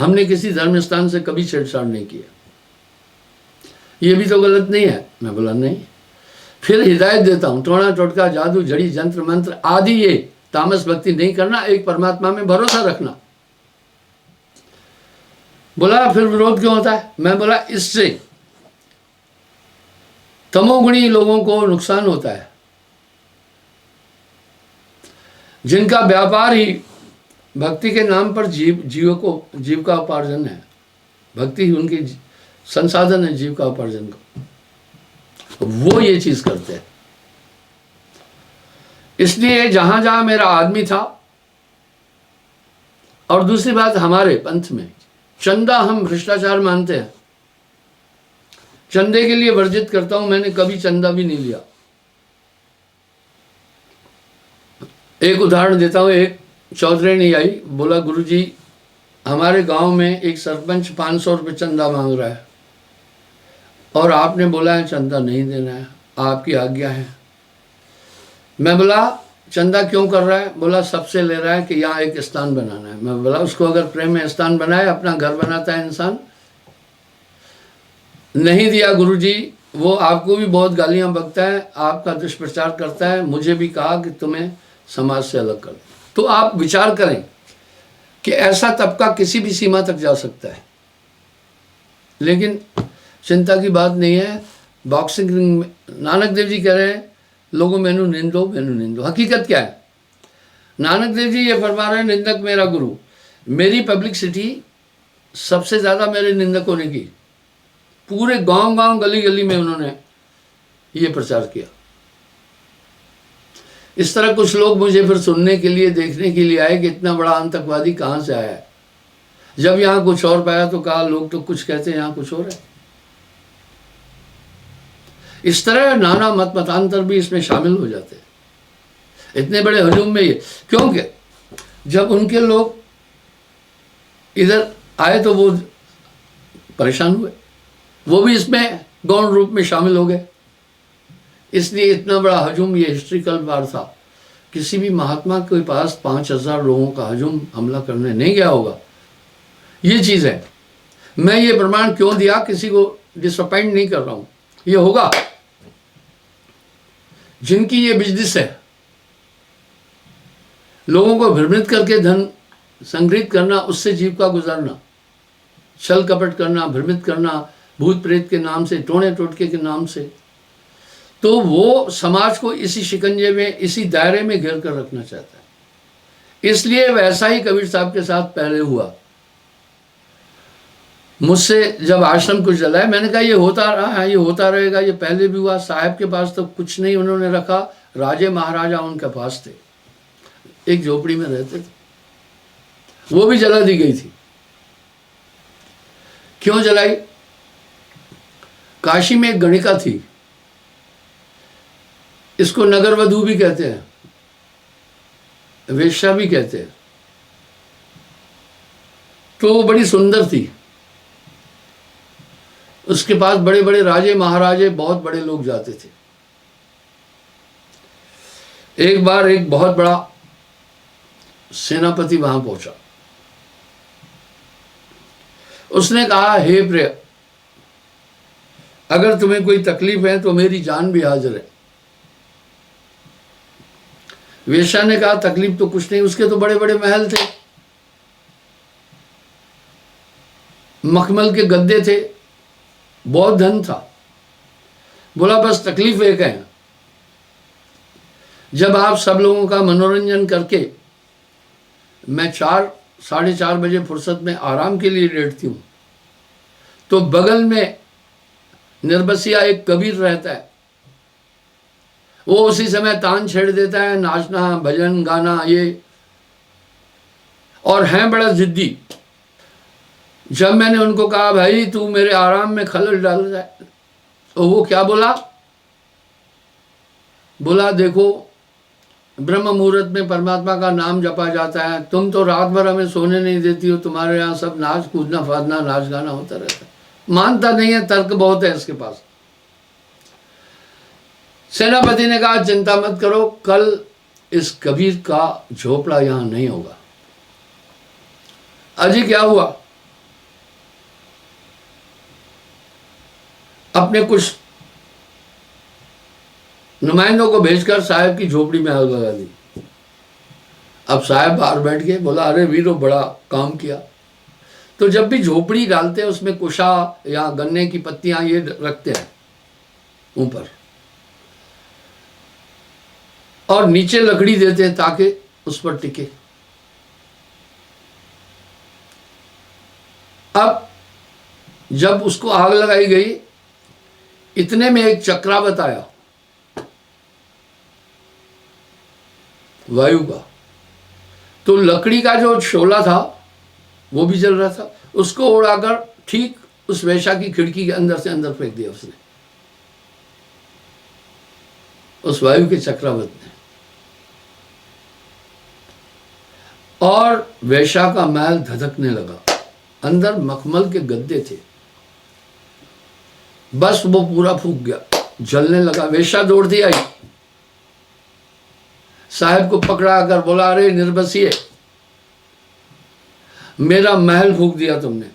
हमने किसी धर्म स्थान से कभी छेड़छाड़ नहीं किया, ये भी तो गलत नहीं है। मैं बोला नहीं। फिर हिदायत देता हूं, टोना टोटका जादू जड़ी जंत्र मंत्र आदि ये तामस भक्ति नहीं करना, एक परमात्मा में भरोसा रखना। बोला फिर विरोध क्यों होता है? मैं बोला इससे तमोगुणी लोगों को नुकसान होता है, जिनका व्यापार ही भक्ति के नाम पर जीव का उपार्जन है। भक्ति ही उनकी संसाधन है जीव का उपार्जन का, वो ये चीज करते हैं। इसलिए जहां जहां मेरा आदमी था, और दूसरी बात हमारे पंथ में चंदा हम भ्रष्टाचार मानते हैं, चंदे के लिए वर्जित करता हूं। मैंने कभी चंदा भी नहीं लिया। एक उदाहरण देता हूं, एक चौधरी आई, बोला गुरुजी हमारे गांव में एक सरपंच 500 रुपये चंदा मांग रहा है और आपने बोला है चंदा नहीं देना है, आपकी आज्ञा है। मैं बोला चंदा क्यों कर रहा है? बोला सबसे ले रहा है कि यहाँ एक स्थान बनाना है। मैं बोला उसको अगर प्रेम में स्थान बनाए, अपना घर बनाता है इंसान। नहीं दिया गुरुजी, वो आपको भी बहुत गालियां बकता है, आपका दुष्प्रचार करता है, मुझे भी कहा कि तुम्हें समाज से अलग कर। तो आप विचार करें कि ऐसा तबका किसी भी सीमा तक जा सकता है, लेकिन चिंता की बात नहीं है। बॉक्सिंग रिंग में नानक देव जी कह रहे हैं लोगों मैनू निंदो मैनू निंदो। हकीकत क्या है? नानक देव जी ये फरमा रहे हैं निंदक मेरा गुरु। मेरी पब्लिसिटी सबसे ज़्यादा मेरे निंदकों ने की। पूरे गांव गांव गली गली में उन्होंने ये प्रचार किया। इस तरह कुछ लोग मुझे फिर सुनने के लिए देखने के लिए आए कि इतना बड़ा आतंकवादी कहाँ से आया है। जब यहाँ कुछ और पाया तो कहा लोग तो कुछ कहते हैं यहाँ कुछ और है। इस तरह नाना मत मतांतर भी इसमें शामिल हो जाते हैं इतने बड़े हजूम में। ये क्योंकि जब उनके लोग इधर आए तो वो परेशान हुए, वो भी इसमें गौण रूप में शामिल हो गए। इसलिए इतना बड़ा हजूम, ये हिस्ट्रिकल वार था। किसी भी महात्मा के पास 5000 लोगों का हजूम हमला करने नहीं गया होगा। ये चीज़ है। मैं ये प्रमाण क्यों दिया, किसी को डिसअपॉइंट नहीं कर रहा हूं। ये होगा जिनकी ये बिजनेस है, लोगों को भ्रमित करके धन संग्रहित करना, उससे जीविका गुजारना, छल कपट करना, भ्रमित करना भूत प्रेत के नाम से, टोने टोटके के नाम से, तो वो समाज को इसी शिकंजे में, इसी दायरे में घेर कर रखना चाहता है। इसलिए वैसा ही कबीर साहब के साथ पहले हुआ। मुझसे जब आश्रम कुछ जलाया, मैंने कहा ये होता रहा है, ये होता रहेगा, ये पहले भी हुआ। साहब के पास तो कुछ नहीं उन्होंने रखा, राजे महाराजा उनके पास थे, एक झोपड़ी में रहते थे, वो भी जला दी गई थी। क्यों जलाई? काशी में एक गणिका थी, इसको नगर वधू भी कहते हैं, वेश्या भी कहते हैं। तो वो बड़ी सुंदर थी, उसके पास बड़े बड़े राजे महाराजे, बहुत बड़े लोग जाते थे। एक बार एक बहुत बड़ा सेनापति वहां पहुंचा। उसने कहा हे प्रिय, अगर तुम्हें कोई तकलीफ है तो मेरी जान भी हाजिर है। वेश्या ने कहा तकलीफ तो कुछ नहीं, उसके तो बड़े बड़े महल थे, मखमल के गद्दे थे, बहुत धन था। बोला बस तकलीफ एक है, जब आप सब लोगों का मनोरंजन करके मैं 4-4:30 बजे फुर्सत में आराम के लिए लेटती हूँ, तो बगल में निर्बसिया एक कबीर रहता है, वो उसी समय तान छेड़ देता है, नाचना भजन गाना ये, और हैं बड़ा जिद्दी। जब मैंने उनको कहा भाई तू मेरे आराम में खलल डाल रहा है, तो वो क्या बोला? बोला देखो ब्रह्म मुहूर्त में परमात्मा का नाम जपा जाता है, तुम तो रात भर हमें सोने नहीं देती हो, तुम्हारे यहाँ सब नाच कूदना फादना नाच गाना होता रहता है। मानता नहीं है, तर्क बहुत है इसके पास। सेनापति ने कहा चिंता मत करो, कल इस कबीर का झोपड़ा यहां नहीं होगा। अजी क्या हुआ? अपने कुछ नुमाइंदों को भेजकर साहब की झोपड़ी में आग लगा दी। अब साहब बाहर बैठ गए, बोला अरे वीरो बड़ा काम किया। तो जब भी झोपड़ी डालते हैं उसमें कुशा या गन्ने की पत्तियां ये रखते हैं ऊपर, और नीचे लकड़ी देते हैं ताकि उस पर टिके। अब जब उसको आग लगाई गई, इतने में एक चक्रावत आया वायु का, तो लकड़ी का जो शोला था वो भी जल रहा था, उसको उड़ाकर ठीक उस वेश्या की खिड़की के अंदर से अंदर फेंक दिया उसने, उस वायु के चक्रावत ने। और वेश्या का महल धधकने लगा, अंदर मखमल के गद्दे थे, बस वो पूरा फूक गया, जलने लगा। वेश्या दौड़ती आई, साहब को पकड़ा कर बोला अरे निर्बसिए, मेरा महल फूक दिया तुमने।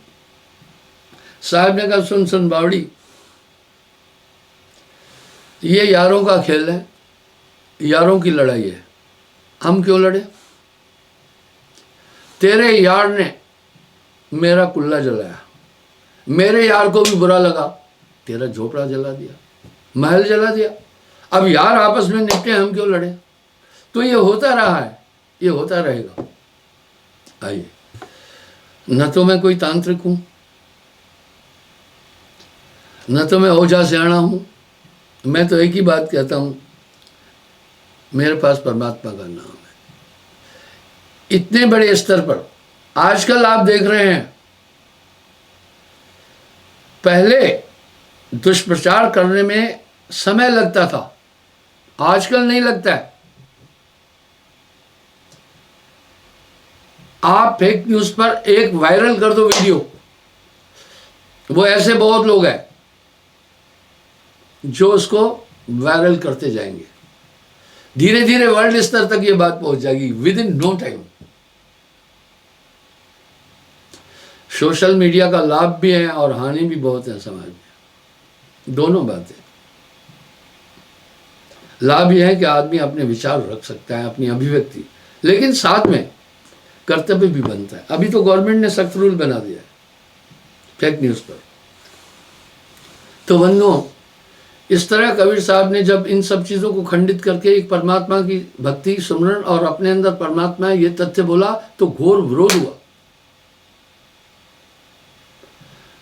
साहब ने कहा सुन सुन बावड़ी, ये यारों का खेल है, यारों की लड़ाई है, हम क्यों लड़े? तेरे यार ने मेरा कुल्ला जलाया, मेरे यार को भी बुरा लगा, तेरा झोपड़ा जला दिया, महल जला दिया। अब यार आपस में निपटे, हम क्यों लड़े? तो ये होता रहा है, ये होता रहेगा। आइए, न तो मैं कोई तांत्रिक हूं, न तो मैं ओझा सियाणा हूं, मैं तो एक ही बात कहता हूं, मेरे पास परमात्मा का नाम है। इतने बड़े स्तर पर आजकल आप देख रहे हैं, पहले दुष्प्रचार करने में समय लगता था, आजकल नहीं लगता है। आप फेक न्यूज पर एक वायरल कर दो वीडियो, वो ऐसे बहुत लोग हैं जो उसको वायरल करते जाएंगे, धीरे धीरे वर्ल्ड स्तर तक ये बात पहुंच जाएगी within no time. Social media का लाभ भी है और हानि भी बहुत है समाज में, दोनों बातें। लाभ यह है कि आदमी अपने विचार रख सकता है, अपनी अभिव्यक्ति, लेकिन साथ में कर्तव्य भी बनता है। अभी तो गवर्नमेंट ने सख्त रूल बना दिया है फेक न्यूज पर। तो बंधुओं, इस तरह कबीर साहब ने जब इन सब चीजों को खंडित करके एक परमात्मा की भक्ति, सुमरन और अपने अंदर परमात्मा है ये तथ्य बोला, तो घोर विरोध हुआ।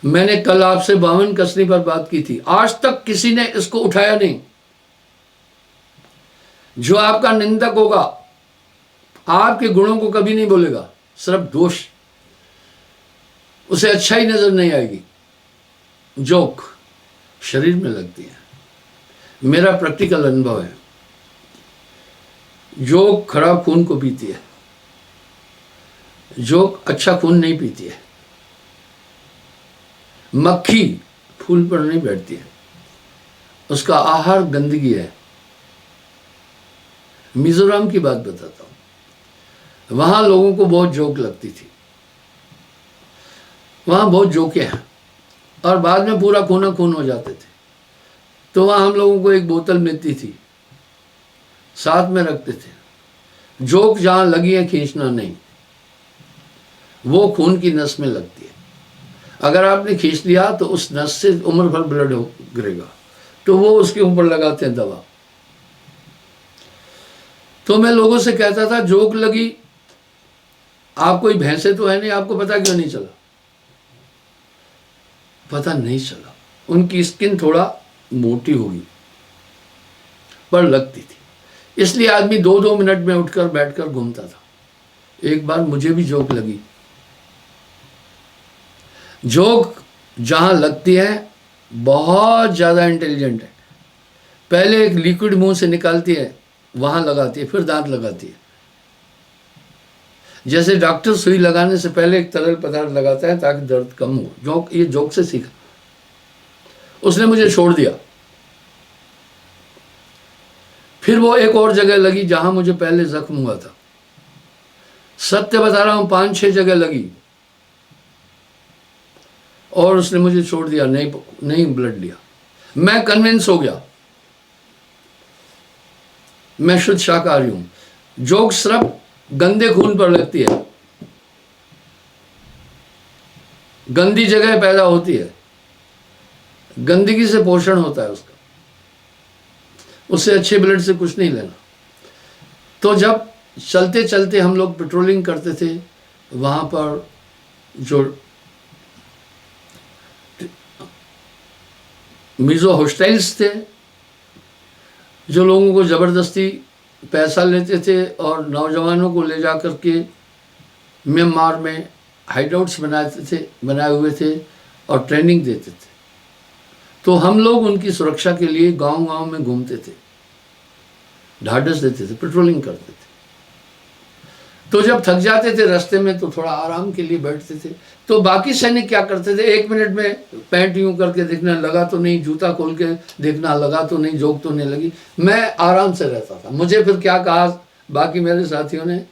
मैंने कल आपसे 52 कसनी पर बात की थी, आज तक किसी ने इसको उठाया नहीं। जो आपका निंदक होगा आपके गुणों को कभी नहीं बोलेगा, सिर्फ दोष, उसे अच्छा ही नजर नहीं आएगी। जोक शरीर में लगती है, मेरा प्रैक्टिकल अनुभव है। जोक खराब खून को पीती है, जोक अच्छा खून नहीं पीती है। मक्खी फूल पर नहीं बैठती है, उसका आहार गंदगी है। मिजोरम की बात बताता हूं, वहां लोगों को बहुत जोक लगती थी, वहां बहुत जोके हैं और बाद में पूरा खूना खून हो जाते थे। तो वहां हम लोगों को एक बोतल मिलती थी, साथ में रखते थे। जोक जहां लगी है खींचना नहीं, वो खून की नस में लगती है। अगर आपने खींच लिया तो उस नस से उम्र भर ब्लड गिरेगा, तो वो उसके ऊपर लगाते हैं दवा। तो मैं लोगों से कहता था जोक लगी, आप कोई भैंसे तो है नहीं, आपको पता क्यों नहीं चला? पता नहीं चला, उनकी स्किन थोड़ा मोटी होगी पर लगती थी, इसलिए आदमी 2-2 मिनट में उठकर बैठकर घूमता था। एक बार मुझे भी जोक लगी। जोक जहां लगती है बहुत ज्यादा इंटेलिजेंट है, पहले एक लिक्विड मुंह से निकालती है, वहां लगाती है, फिर दांत लगाती है। जैसे डॉक्टर सुई लगाने से पहले एक तरल पदार्थ लगाता है ताकि दर्द कम हो। ये जोक से सीखा। उसने मुझे छोड़ दिया। फिर वो एक और जगह लगी जहां मुझे पहले जख्म हुआ था। सत्य बता रहा हूं, 5-6 जगह लगी और उसने मुझे छोड़ दिया, नहीं ब्लड लिया। मैं कन्विंस हो गया, मैं शुद्ध शाकाहारी हूं। जोक सिर्फ गंदे खून पर लगती है, गंदी जगह पैदा होती है, गंदगी से पोषण होता है उसका, उससे अच्छे ब्लड से कुछ नहीं लेना। तो जब चलते चलते हम लोग पेट्रोलिंग करते थे, वहां पर जो मिजो हॉस्टाइल्स थे, जो लोगों को ज़बरदस्ती पैसा लेते थे और नौजवानों को ले जा कर के म्यांमार में हाइडआउट्स बनाए हुए थे और ट्रेनिंग देते थे। तो हम लोग उनकी सुरक्षा के लिए गांव-गांव में घूमते थे, ढाढ़स देते थे, पेट्रोलिंग करते थे। तो जब थक जाते थे रास्ते में तो थोड़ा आराम के लिए बैठते थे। तो बाकी सैनिक क्या करते थे, 1 मिनट में पैंट यूं करके देखना, लगा तो नहीं, जूता खोल के देखना, लगा तो नहीं, जोक तो नहीं लगी। मैं आराम से रहता था। मुझे फिर क्या कहा बाकी मेरे साथियों ने,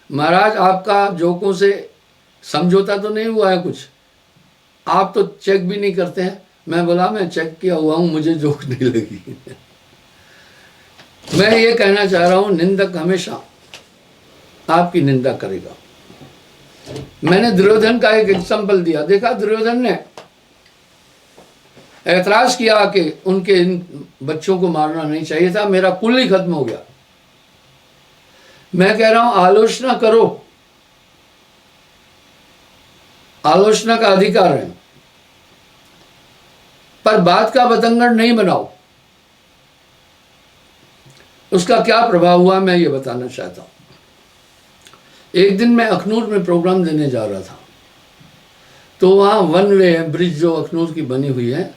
महाराज आपका जोकों से समझौता तो नहीं हुआ है कुछ, आप तो चेक भी नहीं करते हैं। मैं बोला मैं चेक किया हुआ हूं, मुझे जोक नहीं लगी। मैं ये कहना चाह रहा हूं, निंदक हमेशा आपकी निंदा करेगा। मैंने दुर्योधन का एक एग्जाम्पल दिया, देखा दुर्योधन ने ऐतराज किया कि उनके इन बच्चों को मारना नहीं चाहिए था, मेरा कुल ही खत्म हो गया। मैं कह रहा हूं आलोचना करो, आलोचना का अधिकार है, पर बात का बतंगड़ नहीं बनाओ। उसका क्या प्रभाव हुआ मैं ये बताना चाहता हूं। एक दिन मैं अखनूर में प्रोग्राम देने जा रहा था, तो वहाँ वन वे है, ब्रिज जो अखनूर की बनी हुई है,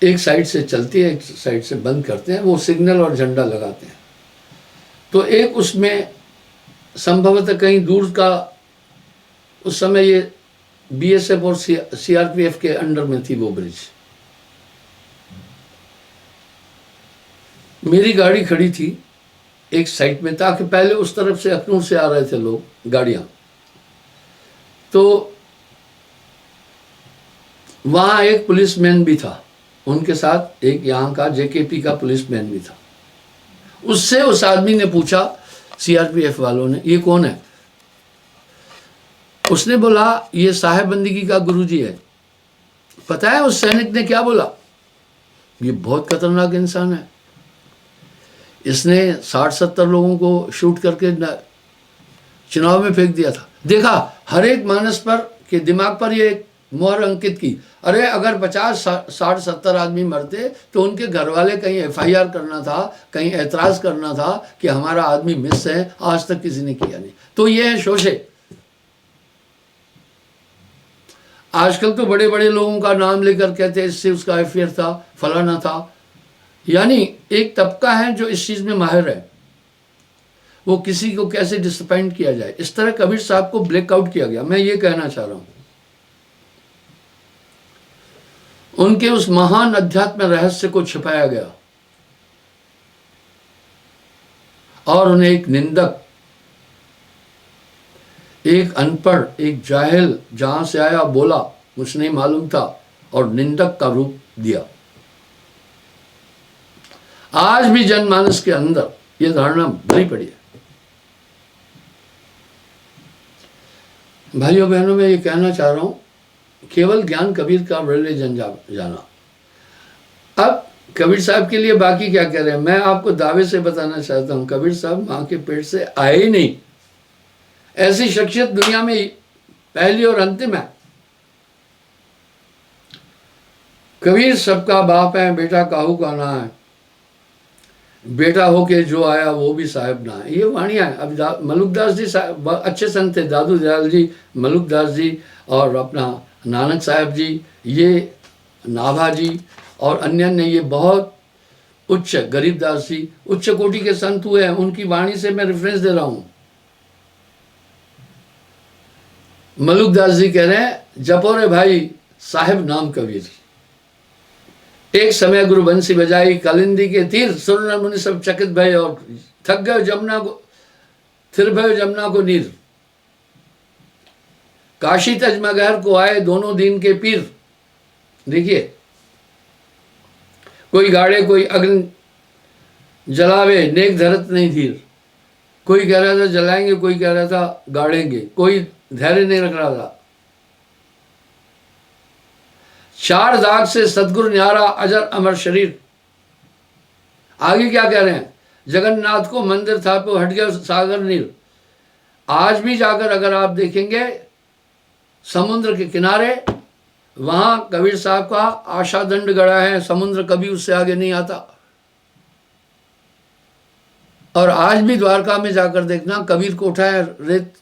एक साइड से चलती है, एक साइड से बंद करते हैं, वो सिग्नल और झंडा लगाते हैं। तो एक उसमें संभवतः कहीं दूर का, उस समय ये बीएसएफ और सीआरपीएफ के अंडर में थी वो ब्रिज। मेरी गाड़ी खड़ी थी एक साइड में, ताकि पहले उस तरफ से अखनूर से आ रहे थे लोग, गाड़ियां। तो वहां एक पुलिसमैन भी था, उनके साथ एक यहाँ का जेकेपी का पुलिसमैन भी था। उससे उस आदमी ने पूछा, सीआरपीएफ वालों ने, ये कौन है? उसने बोला ये साहेब बंदगी का गुरुजी है। पता है उस सैनिक ने क्या बोला? ये बहुत खतरनाक इंसान है, इसने 60-70 लोगों को शूट करके चुनाव में फेंक दिया था। देखा हर एक मानस पर के दिमाग पर ये मोहर अंकित की, अरे अगर 50-60-70 आदमी मरते तो उनके घर वाले कहीं एफआईआर करना था, कहीं ऐतराज करना था कि हमारा आदमी मिस है, आज तक किसी ने किया नहीं। तो ये है शोषे। आजकल तो बड़े बड़े लोगों का नाम लेकर कहते हैं इससे उसका अफेयर था, फलाना था। यानी एक तबका है जो इस चीज में माहिर है, वो किसी को कैसे डिसअपॉइंट किया जाए, इस तरह कबीर साहब को ब्लैकआउट किया गया। मैं ये कहना चाह रहा हूं, उनके उस महान अध्यात्म रहस्य को छिपाया गया और उन्हें एक निंदक, एक अनपढ़, एक जाहिल, जहां से आया बोला कुछ नहीं मालूम था और निंदक का रूप दिया। आज भी जनमानस के अंदर यह धारणा भरी पड़ी है। भाइयों बहनों, मैं ये कहना चाह रहा हूं, केवल ज्ञान कबीर का बड़े जन जाना। अब कबीर साहब के लिए बाकी क्या कह रहे हैं, मैं आपको दावे से बताना चाहता हूं, कबीर साहब मां के पेट से आए ही नहीं। ऐसी शख्सियत दुनिया में पहली और अंतिम है। कबीर सबका बाप है, बेटा काहू का ना है, बेटा होके जो आया वो भी साहेब ना है। ये वाणियां है। अब मलुकदास जी अच्छे संत थे, दादू दयाल जी, मलुकदास जी और अपना नानक साहब जी, ये नाभा जी और अन्य ने, ये बहुत उच्च, गरीबदास जी उच्च कोटि के संत हुए हैं। उनकी वाणी से मैं रेफरेंस दे रहा हूं। मलुकदास जी कह रहे हैं, जपो रे भाई साहेब नाम कबीर, एक समय गुरु बंसी बजाई, कालिंदी के तीर, सुर मुनि सब चकित भय और थक गए जमुना को, थिर भय जमुना को नीर, काशी तजमगहर को आए दोनों दीन के पीर। देखिए कोई गाड़े कोई अग्नि जलावे, नेक धरत नहीं धीर। कोई कह रहा था जलाएंगे, कोई कह रहा था गाड़ेंगे, कोई धैर्य नहीं रख रहा था। चार दाग से सतगुरु न्यारा अजर अमर शरीर। आगे क्या कह रहे हैं, जगन्नाथ को मंदिर था तो हट गया सागर नीर। आज भी जाकर अगर आप देखेंगे समुद्र के किनारे, वहां कबीर साहब का आशा दंड गड़ा है, समुद्र कभी उससे आगे नहीं आता। और आज भी द्वारका में जाकर देखना, कबीर कोठा है रेत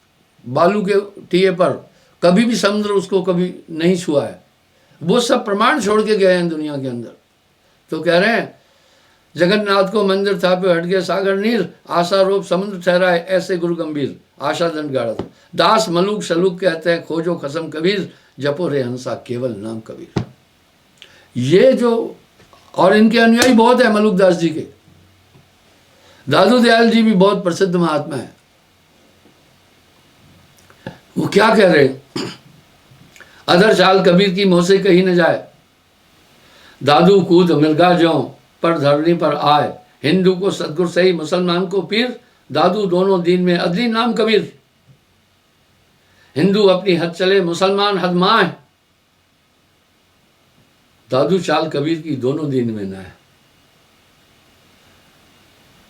बालू के टीए पर, कभी भी समुद्र उसको कभी नहीं छुआ है। वो सब प्रमाण छोड़ के गए हैं दुनिया के अंदर। तो कह रहे हैं जगन्नाथ को मंदिर था पे हट गया सागर नीर, आशा रूप समुद्र ठहरा है ऐसे गुरु गंभीर। आशा दंड गाड़ा था। दास मलूक सलूक कहते हैं खोजो खसम कबीर, जपो रे हंसा केवल नाम कबीर। ये जो, और इनके अनुयायी बहुत है मलूक दास जी के। दादू दयाल जी भी बहुत प्रसिद्ध महात्मा है। वो क्या कह रहे, अधर चाल कबीर की मुँह से कही न जाए, दादू कूद मिर्गा ज्यों पर धरनी पर आए। हिंदू को सतगुरु सही, मुसलमान को पीर, दादू दोनों दीन में अदली नाम कबीर। हिंदू अपनी हद चले, मुसलमान हद माए, दादू चाल कबीर की दोनों दीन में ना है।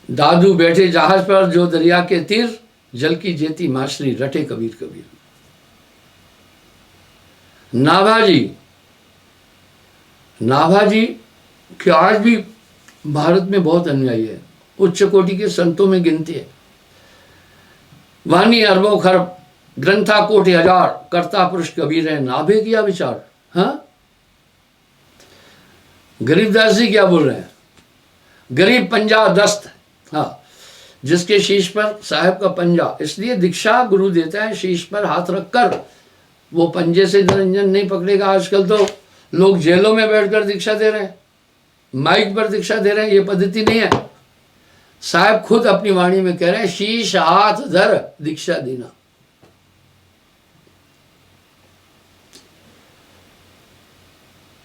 दादू बैठे जहाज पर जो दरिया के तीर, जल की जेती माशरी रटे कबीर कबीर। नाभाजी कि आज भी भारत में बहुत अनुयायी है, उच्च कोटि के संतों में गिनती है। वाणी अरबों खरब, ग्रंथा कोटि हजार, कर्ता पुरुष कबीर है, नाभे किया विचार। हाँ, गरीबदास जी क्या बोल रहे हैं, गरीब पंजा दस्त। हाँ, जिसके शीश पर साहब का पंजा, इसलिए दीक्षा गुरु देता है शीश पर हाथ रखकर। वो पंजे से निरंजन नहीं पकड़ेगा। आजकल तो लोग जेलों में बैठकर दीक्षा दे रहे हैं, माइक पर दीक्षा दे रहे हैं, ये पद्धति नहीं है। साहब खुद अपनी वाणी में कह रहे हैं, शीश हाथ धर दीक्षा देना।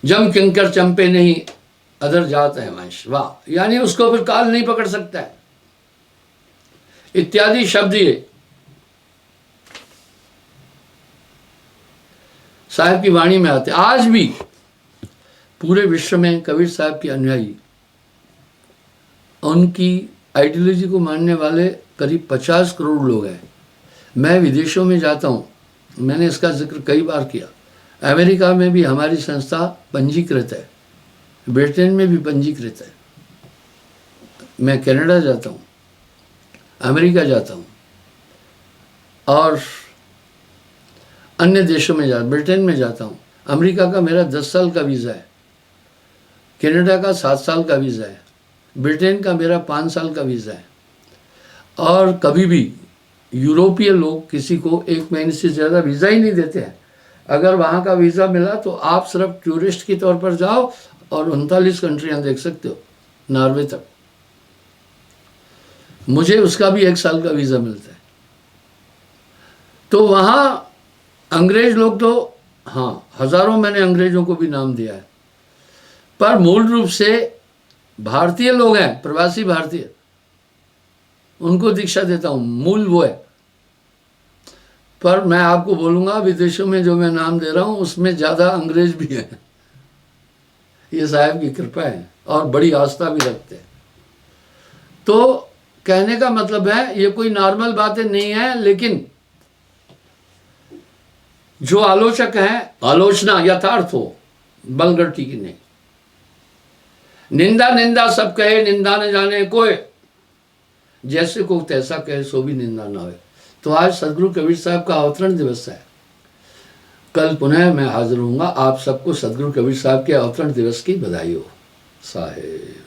जम किंकर चंपे नहीं, अधर जात है वंश। वाह, यानी उसको फिर काल नहीं पकड़ सकता है, इत्यादि शब्द ये साहब की वाणी में आते। आज भी पूरे विश्व में कबीर साहब के अनुयायी, उनकी आइडियोलॉजी को मानने वाले करीब 50 करोड़ लोग हैं। मैं विदेशों में जाता हूँ, मैंने इसका जिक्र कई बार किया। अमेरिका में भी हमारी संस्था पंजीकृत है, ब्रिटेन में भी पंजीकृत है। मैं कनाडा जाता हूँ, अमेरिका जाता हूँ और अन्य देशों में ब्रिटेन में जाता हूँ। अमेरिका का मेरा 10 साल का वीज़ा है, कनाडा का 7 साल का वीज़ा है, ब्रिटेन का मेरा 5 साल का वीज़ा है। और कभी भी यूरोपीय लोग किसी को 1 महीने से ज़्यादा वीज़ा ही नहीं देते हैं। अगर वहाँ का वीज़ा मिला तो आप सिर्फ टूरिस्ट के तौर पर जाओ और 39 कंट्रियाँ देख सकते हो, नॉर्वे तक। मुझे उसका भी 1 साल का वीज़ा मिलता है। तो वहाँ अंग्रेज लोग तो, हाँ, हज़ारों मैंने अंग्रेजों को भी नाम दिया है, पर मूल रूप से भारतीय लोग हैं, प्रवासी भारतीय, उनको दीक्षा देता हूँ, मूल वो है। पर मैं आपको बोलूँगा विदेशों में जो मैं नाम दे रहा हूँ उसमें ज़्यादा अंग्रेज भी हैं। ये साहब की कृपा है और बड़ी आस्था भी रखते हैं। तो कहने का मतलब है ये कोई नॉर्मल बातें नहीं है, लेकिन जो आलोचक हैं, आलोचना यथार्थ हो, बलगटी की नहीं। निंदा निंदा सब कहे, निंदा न जाने कोई, जैसे को तैसा कहे सो भी निंदा ना हो। तो आज सदगुरु कबीर साहब का अवतरण दिवस है। कल पुनः मैं हाजिर होऊंगा। आप सबको सदगुरु कबीर साहब के अवतरण दिवस की बधाई हो। साहेब।